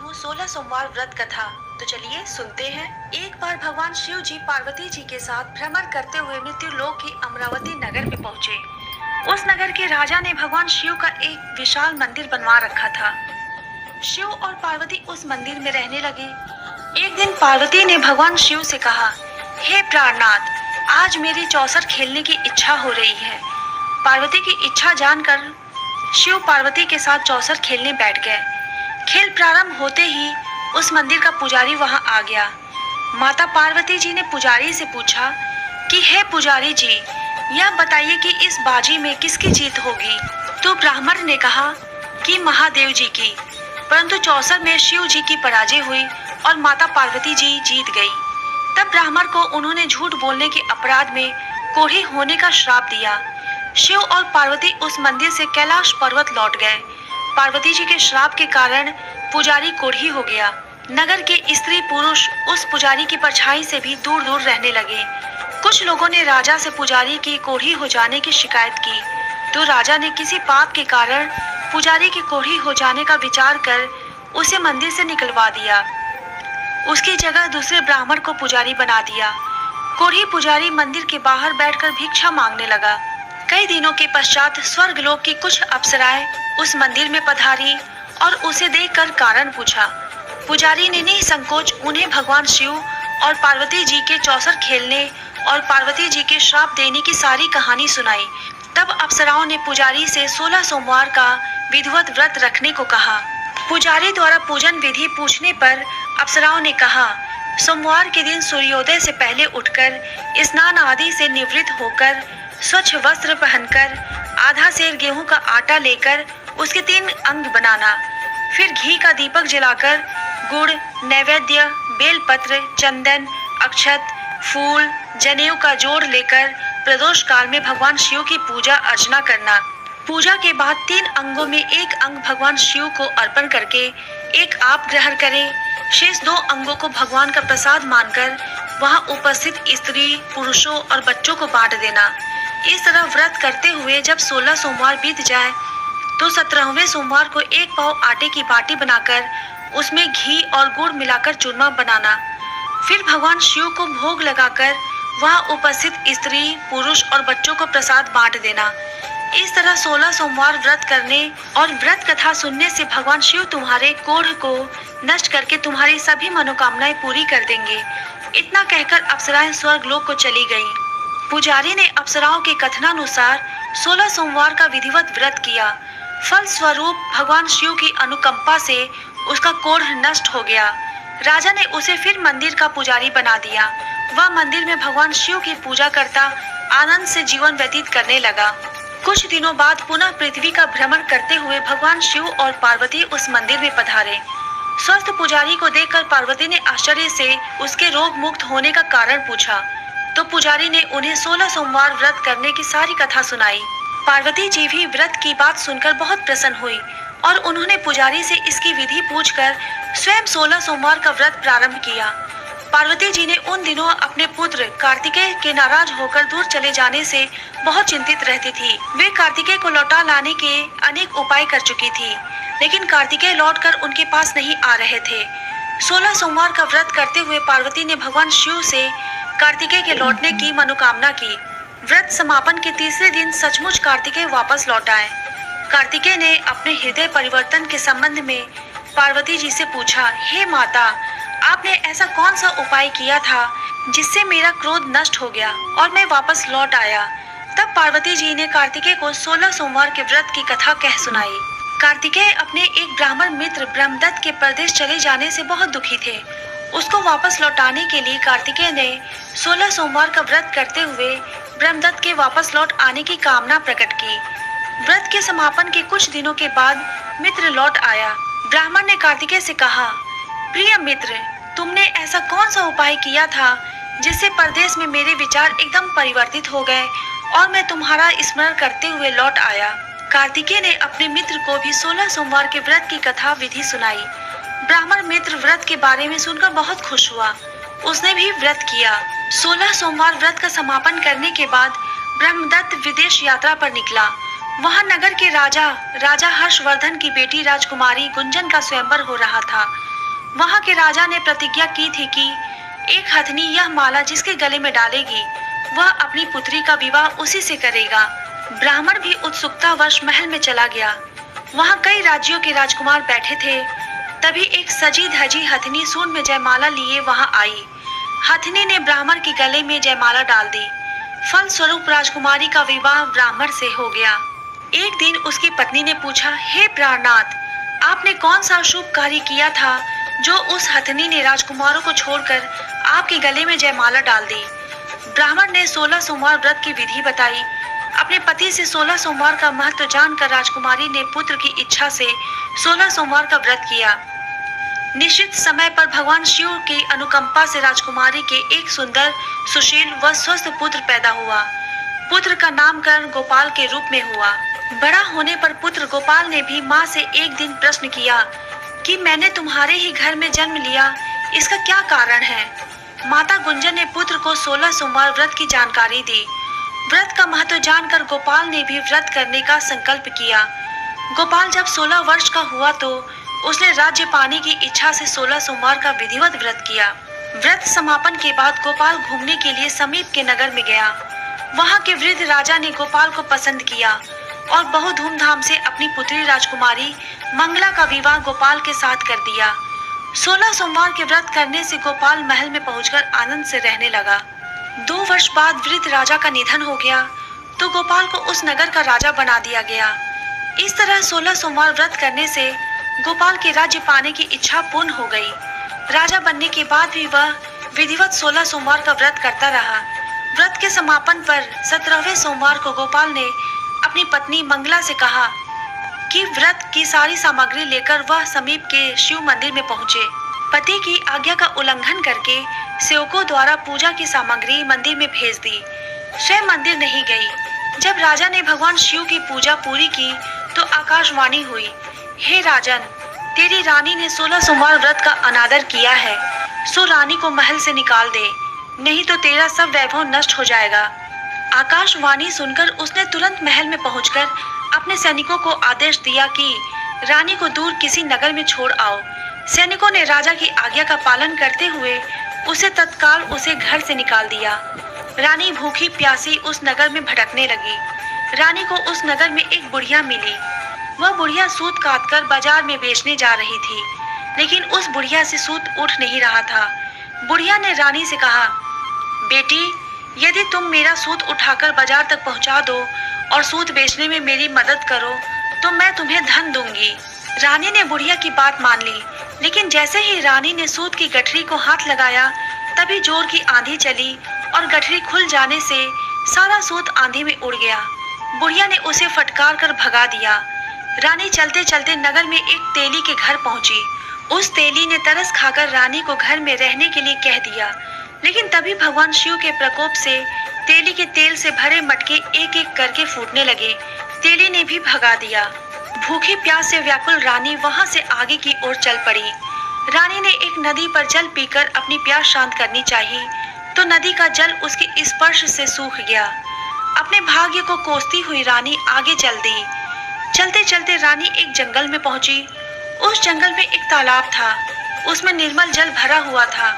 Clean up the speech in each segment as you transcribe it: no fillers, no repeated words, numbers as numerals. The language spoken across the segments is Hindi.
हूँ 16 सोमवार व्रत कथा। तो चलिए सुनते हैं। एक बार भगवान शिव जी पार्वती जी के साथ भ्रमण करते हुए मृत्यु लोक की अमरावती नगर में पहुँचे। उस नगर के राजा ने भगवान शिव का एक विशाल मंदिर बनवा रखा था। शिव और पार्वती उस मंदिर में रहने लगे। एक दिन पार्वती ने भगवान शिव से कहा, हे प्राणनाथ, आज मेरी चौसर खेलने की इच्छा हो रही है। पार्वती की इच्छा जानकर शिव पार्वती के साथ चौसर खेलने बैठ गए। खेल प्रारंभ होते ही उस मंदिर का पुजारी वहां आ गया। माता पार्वती जी ने पुजारी से पूछा कि हे पुजारी जी, यह बताइए कि इस बाजी में किसकी जीत होगी। तो ब्राह्मण ने कहा कि महादेव जी की, परंतु चौसर में शिव जी की पराजय हुई और माता पार्वती जी जीत गई। तब ब्राह्मण को उन्होंने झूठ बोलने के अपराध में कोढ़ी होने का श्राप दिया। शिव और पार्वती उस मंदिर से कैलाश पर्वत लौट गए। पार्वती जी के श्राप के कारण पुजारी कोढ़ी हो गया। नगर के स्त्री पुरुष उस पुजारी की परछाई से भी दूर दूर रहने लगे। कुछ लोगों ने राजा से पुजारी की कोढ़ी हो जाने की शिकायत की, तो राजा ने किसी पाप के कारण पुजारी की कोढ़ी हो जाने का विचार कर उसे मंदिर से निकलवा दिया। उसकी जगह दूसरे ब्राह्मण को पुजारी बना दिया। कोढ़ी पुजारी मंदिर के बाहर बैठकर भिक्षा मांगने लगा। कई दिनों के पश्चात स्वर्गलोक की कुछ अप्सराएं उस मंदिर में पधारी और उसे देखकर कारण पूछा। पुजारी ने निसंकोच उन्हें भगवान शिव और पार्वती जी के चौसर खेलने और पार्वती जी के श्राप देने की सारी कहानी सुनाई। तब अप्सराओं ने पुजारी से 16 सोमवार का विधिवत व्रत रखने को कहा। पुजारी द्वारा पूजन विधि पूछने पर अप्सराओं ने कहा, सोमवार के दिन सूर्योदय से पहले उठकर स्नान आदि से निवृत्त होकर स्वच्छ वस्त्र पहनकर आधा सेर गेहूं का आटा लेकर उसके 3 अंग बनाना, फिर घी का दीपक जलाकर गुड़, नैवेद्य, बेलपत्र, चंदन, अक्षत, फूल, जनेऊ का जोड़ लेकर प्रदोष काल में भगवान शिव की पूजा अर्चना करना। पूजा के बाद 3 अंगों में एक अंग भगवान शिव को अर्पण करके एक आप ग्रहण करें। शेष 2 अंगों को भगवान का प्रसाद मानकर वहां उपस्थित स्त्री, पुरुषों और बच्चों को बांट देना। इस तरह व्रत करते हुए जब 16 सोमवार बीत जाए तो 17वें सोमवार को 1 पाव आटे की बाटी बनाकर उसमें घी और गुड़ मिलाकर चूरमा बनाना। फिर भगवान शिव को भोग लगाकर वहां उपस्थित स्त्री, पुरुष और बच्चों को प्रसाद बांट देना। इस तरह 16 सोमवार व्रत करने और व्रत कथा सुनने से भगवान शिव तुम्हारे कोढ़ को नष्ट करके तुम्हारी सभी मनोकामनाएं पूरी कर देंगे। इतना कहकर अप्सराएं स्वर्गलोक को चली गईं। पुजारी ने अप्सराओं के कथनानुसार 16 सोमवार का विधिवत व्रत किया। फल स्वरूप भगवान शिव की अनुकंपा से उसका कोढ़ नष्ट हो गया। राजा ने उसे फिर मंदिर का पुजारी बना दिया। वह मंदिर में भगवान शिव की पूजा करता आनंद से जीवन व्यतीत करने लगा। कुछ दिनों बाद पुनः पृथ्वी का भ्रमण करते हुए भगवान शिव और पार्वती उस मंदिर में पधारे। स्वस्थ पुजारी को देखकर पार्वती ने आश्चर्य से उसके रोग मुक्त होने का कारण पूछा, तो पुजारी ने उन्हें 16 सोमवार व्रत करने की सारी कथा सुनाई। पार्वती जी भी व्रत की बात सुनकर बहुत प्रसन्न हुई और उन्होंने पुजारी से इसकी विधि पूछकर स्वयं 16 सोमवार का व्रत प्रारंभ किया। पार्वती जी ने उन दिनों अपने पुत्र कार्तिकेय के नाराज होकर दूर चले जाने से बहुत चिंतित रहती थी। वे कार्तिकेय को लौटा लाने के अनेक उपाय कर चुकी थी, लेकिन कार्तिकेय लौटकर उनके पास नहीं आ रहे थे। 16 सोमवार का व्रत करते हुए पार्वती ने भगवान शिव से कार्तिकेय के लौटने की मनोकामना की। व्रत समापन के तीसरे दिन सचमुच कार्तिकेय वापस लौट आए। कार्तिकेय ने अपने हृदय परिवर्तन के संबंध में पार्वती जी से पूछा, हे माता, आपने ऐसा कौन सा उपाय किया था जिससे मेरा क्रोध नष्ट हो गया और मैं वापस लौट आया। तब पार्वती जी ने कार्तिकेय को 16 सोमवार के व्रत की कथा कह सुनाई। कार्तिकेय अपने एक ब्राह्मण मित्र ब्रह्मदत्त के परदेश चले जाने से बहुत दुखी थे। उसको वापस लौटाने के लिए कार्तिकेय ने 16 सोमवार का व्रत करते हुए ब्रह्मदत्त के वापस लौट आने की कामना प्रकट की। व्रत के समापन के कुछ दिनों के बाद मित्र लौट आया। ब्राह्मण ने कार्तिकेय से कहा, प्रिय मित्र, तुमने ऐसा कौन सा उपाय किया था जिससे परदेश में मेरे विचार एकदम परिवर्तित हो गए और मैं तुम्हारा स्मरण करते हुए लौट आया। कार्तिकेय ने अपने मित्र को भी 16 सोमवार के व्रत की कथा विधि सुनाई। ब्राह्मण मित्र व्रत के बारे में सुनकर बहुत खुश हुआ। उसने भी व्रत किया। 16 सोमवार व्रत का समापन करने के बाद ब्रह्मदत्त विदेश यात्रा पर निकला। वहां नगर के राजा हर्षवर्धन की बेटी राजकुमारी गुंजन का स्वयंवर हो रहा था। वहां के राजा ने प्रतिज्ञा की थी कि एक हथनी यह माला जिसके गले में डालेगी वह अपनी पुत्री का विवाह उसी से करेगा। ब्राह्मण भी उत्सुकतावश महल में चला गया। वहां कई राज्यों के राजकुमार बैठे थे। तभी एक सजी धजी हथनी सूंड में जयमाला लिए वहां आई। हथनी ने ब्राह्मण के गले में जयमाला डाल दी। फलस्वरूप राजकुमारी का विवाह ब्राह्मण से हो गया। एक दिन उसकी पत्नी ने पूछा, हे प्राणनाथ, आपने कौन सा शुभ कार्य किया था जो उस हथनी ने राजकुमारों को छोड़कर आपके गले में जयमाला डाल दी? ब्राह्मण ने 16 सोमवार व्रत की विधि बताई। अपने पति से 16 सोमवार का महत्व जानकर राजकुमारी ने पुत्र की इच्छा से 16 सोमवार का व्रत किया। निश्चित समय पर भगवान शिव की अनुकंपा से राजकुमारी के एक सुंदर, सुशील व स्वस्थ पुत्र पैदा हुआ। पुत्र का नामकरण गोपाल के रूप में हुआ। बड़ा होने पर पुत्र गोपाल ने भी माँ से एक दिन प्रश्न किया कि मैंने तुम्हारे ही घर में जन्म लिया, इसका क्या कारण है? माता गुंजन ने पुत्र को 16 सोमवार व्रत की जानकारी दी। व्रत का महत्व जानकर गोपाल ने भी व्रत करने का संकल्प किया। गोपाल जब 16 वर्ष का हुआ तो उसने राज्य पाने की इच्छा से 16 सोमवार का विधिवत व्रत किया। व्रत समापन के बाद गोपाल घूमने के लिए समीप के नगर में गया। वहां के वृद्ध राजा ने गोपाल को पसंद किया और बहुत धूमधाम से अपनी पुत्री राजकुमारी मंगला का विवाह गोपाल के साथ कर दिया। 16 सोमवार के व्रत करने से गोपाल महल में पहुंचकर आनंद से रहने लगा। 2 वर्ष बाद वृद्ध राजा का निधन हो गया तो गोपाल को उस नगर का राजा बना दिया गया। इस तरह 16 सोमवार व्रत करने से गोपाल के राज्य पाने की इच्छा पूर्ण हो गई। राजा बनने के बाद भी वह विधिवत 16 सोमवार का व्रत करता रहा। व्रत के समापन पर 17वें सोमवार को गोपाल ने अपनी पत्नी मंगला से कहा कि व्रत की सारी सामग्री लेकर वह समीप के शिव मंदिर में पहुंचे। पति की आज्ञा का उल्लंघन करके सेवकों द्वारा पूजा की सामग्री मंदिर में भेज दी। स्वयं मंदिर नहीं गई। जब राजा ने भगवान शिव की पूजा पूरी की तो आकाशवाणी हुई, हे राजन, तेरी रानी ने 16 सोमवार व्रत का अनादर किया है, सो रानी को महल से निकाल दे, नहीं तो तेरा सब वैभव नष्ट हो जाएगा। आकाशवाणी सुनकर उसने तुरंत महल में पहुंचकर अपने सैनिकों को आदेश दिया कि रानी को दूर किसी नगर में छोड़ आओ। सैनिकों ने राजा की आज्ञा का पालन करते हुए उसे तत्काल उसे घर से निकाल दिया। रानी भूखी प्यासी उस नगर में भटकने लगी। रानी को उस नगर में एक बुढ़िया मिली। वह बुढ़िया सूत काटकर बाजार में बेचने जा रही थी, लेकिन उस बुढ़िया से सूत उठ नहीं रहा था। बुढ़िया ने रानी से कहा, बेटी, यदि तुम मेरा सूत उठाकर बाजार तक पहुंचा दो और सूत बेचने में मेरी मदद करो तो मैं तुम्हें धन दूंगी। रानी ने बुढ़िया की बात मान ली, लेकिन जैसे ही रानी ने सूत की गठरी को हाथ लगाया तभी जोर की आंधी चली और गठरी खुल जाने से सारा सूत आंधी में उड़ गया। बुढ़िया ने उसे फटकार कर भगा दिया। रानी चलते चलते नगर में एक तेली के घर पहुंची। उस तेली ने तरस खाकर रानी को घर में रहने के लिए कह दिया, लेकिन तभी भगवान शिव के प्रकोप से तेली के तेल से भरे मटके एक एक करके फूटने लगे। तेली ने भी भगा दिया। भूखी प्यास से व्याकुल रानी वहां से आगे की ओर चल पड़ी। रानी ने एक नदी पर जल पीकर अपनी प्यास शांत करनी चाहिए तो नदी का जल उसके स्पर्श से सूख गया। अपने भाग्य को कोसती हुई रानी आगे चल दी। चलते चलते रानी एक जंगल में पहुंची। उस जंगल में एक तालाब था, उसमें निर्मल जल भरा हुआ था।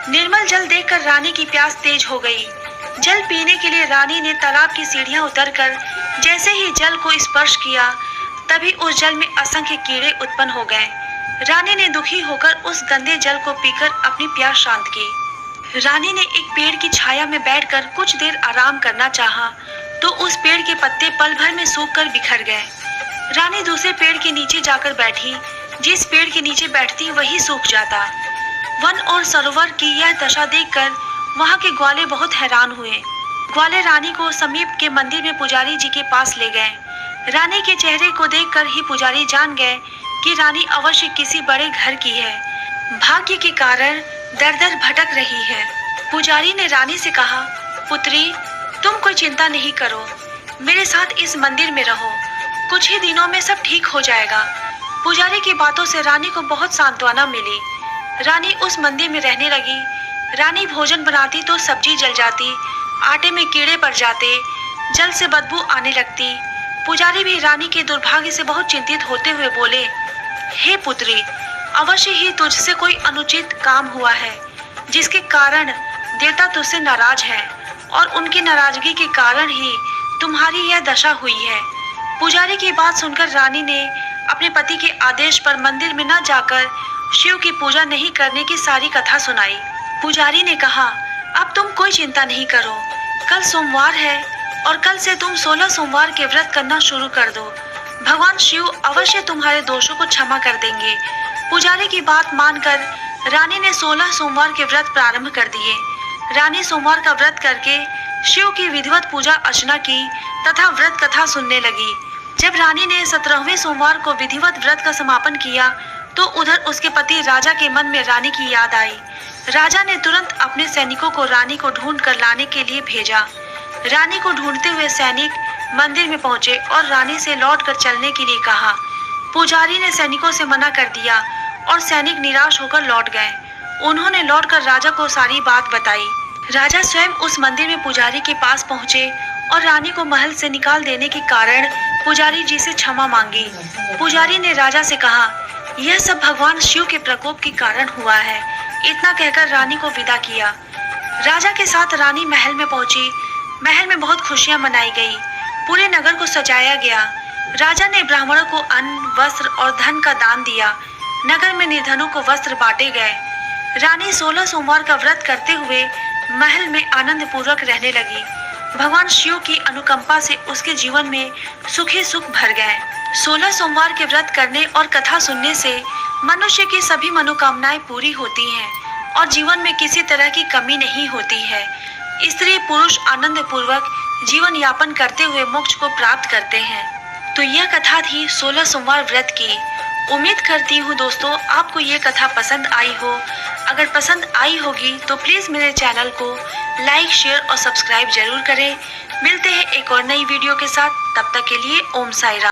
निर्मल जल देखकर रानी की प्यास तेज हो गई। जल पीने के लिए रानी ने तालाब की सीढ़ियां उतरकर जैसे ही जल को स्पर्श किया तभी उस जल में असंख्य कीड़े उत्पन्न हो गए। रानी ने दुखी होकर उस गंदे जल को पीकर अपनी प्यास शांत की। रानी ने एक पेड़ की छाया में बैठकर कुछ देर आराम करना चाहा तो उस पेड़ के पत्ते पल भर में सूखकर बिखर गए। रानी दूसरे पेड़ के नीचे जाकर बैठी। जिस पेड़ के नीचे बैठती वही सूख जाता। वन और सरोवर की यह दशा देखकर वहां के ग्वाले बहुत हैरान हुए। ग्वाले रानी को समीप के मंदिर में पुजारी जी के पास ले गए। रानी के चेहरे को देखकर ही पुजारी जान गए कि रानी अवश्य किसी बड़े घर की है, भाग्य के कारण दर दर भटक रही है। पुजारी ने रानी से कहा, पुत्री, तुम कोई चिंता नहीं करो, मेरे साथ इस मंदिर में रहो, कुछ ही दिनों में सब ठीक हो जाएगा। पुजारी की बातों से रानी को बहुत सांत्वना मिली। रानी उस मंदिर में रहने लगी। रानी भोजन बनाती तो सब्जी जल जाती, आटे में कीड़े पड़ जाते, जल से बदबू आने लगती। पुजारी भी रानी के दुर्भाग्य से बहुत चिंतित होते हुए बोले, हे पुत्री, अवश्य ही तुझसे कोई अनुचित काम हुआ है जिसके कारण देवता तुझसे नाराज है और उनकी नाराजगी के कारण ही तुम्हारी यह दशा हुई है। पुजारी की बात सुनकर रानी ने अपने पति के आदेश पर मंदिर में न जाकर शिव की पूजा नहीं करने की सारी कथा सुनाई। पुजारी ने कहा, अब तुम कोई चिंता नहीं करो, कल सोमवार है और कल से तुम 16 सोमवार के व्रत करना शुरू कर दो। भगवान शिव अवश्य तुम्हारे दोषों को क्षमा कर देंगे। पुजारी की बात मानकर रानी ने 16 सोमवार के व्रत प्रारंभ कर दिए। रानी सोमवार का व्रत करके शिव की विधिवत पूजा अर्चना की तथा व्रत कथा सुनने लगी। जब रानी ने 17वें सोमवार को विधिवत व्रत का समापन किया तो उधर उसके पति राजा के मन में रानी की याद आई। राजा ने तुरंत अपने सैनिकों को रानी को ढूंढ कर लाने के लिए भेजा। रानी को ढूंढते हुए सैनिक मंदिर में पहुंचे और रानी से लौटकर चलने के लिए कहा। पुजारी ने सैनिकों से मना कर दिया और सैनिक निराश होकर लौट गए। उन्होंने लौटकर राजा को सारी बात बताई। राजा स्वयं उस मंदिर में पुजारी के पास पहुंचे और रानी को महल से निकाल देने के कारण पुजारी जी से क्षमा मांगी। पुजारी ने राजा से कहा, यह सब भगवान शिव के प्रकोप के कारण हुआ है। इतना कहकर रानी को विदा किया। राजा के साथ रानी महल में पहुंची। महल में बहुत खुशियां मनाई गई। पूरे नगर को सजाया गया। राजा ने ब्राह्मणों को अन्न, वस्त्र और धन का दान दिया। नगर में निर्धनों को वस्त्र बांटे गए। रानी 16 सोमवार का व्रत करते हुए महल में आनंद पूर्वक रहने लगी। भगवान शिव की अनुकंपा से उसके जीवन में सुख ही सुख भर गए। 16 सोमवार के व्रत करने और कथा सुनने से मनुष्य की सभी मनोकामनाएं पूरी होती हैं और जीवन में किसी तरह की कमी नहीं होती है। स्त्री पुरुष आनंद पूर्वक जीवन यापन करते हुए मोक्ष को प्राप्त करते हैं। तो यह कथा थी 16 सोमवार व्रत की। उम्मीद करती हूँ दोस्तों आपको ये कथा पसंद आई हो। अगर पसंद आई होगी तो प्लीज मेरे चैनल को लाइक, शेयर और सब्सक्राइब जरूर करें। मिलते हैं एक और नई वीडियो के साथ। तब तक के लिए ओम साई राम।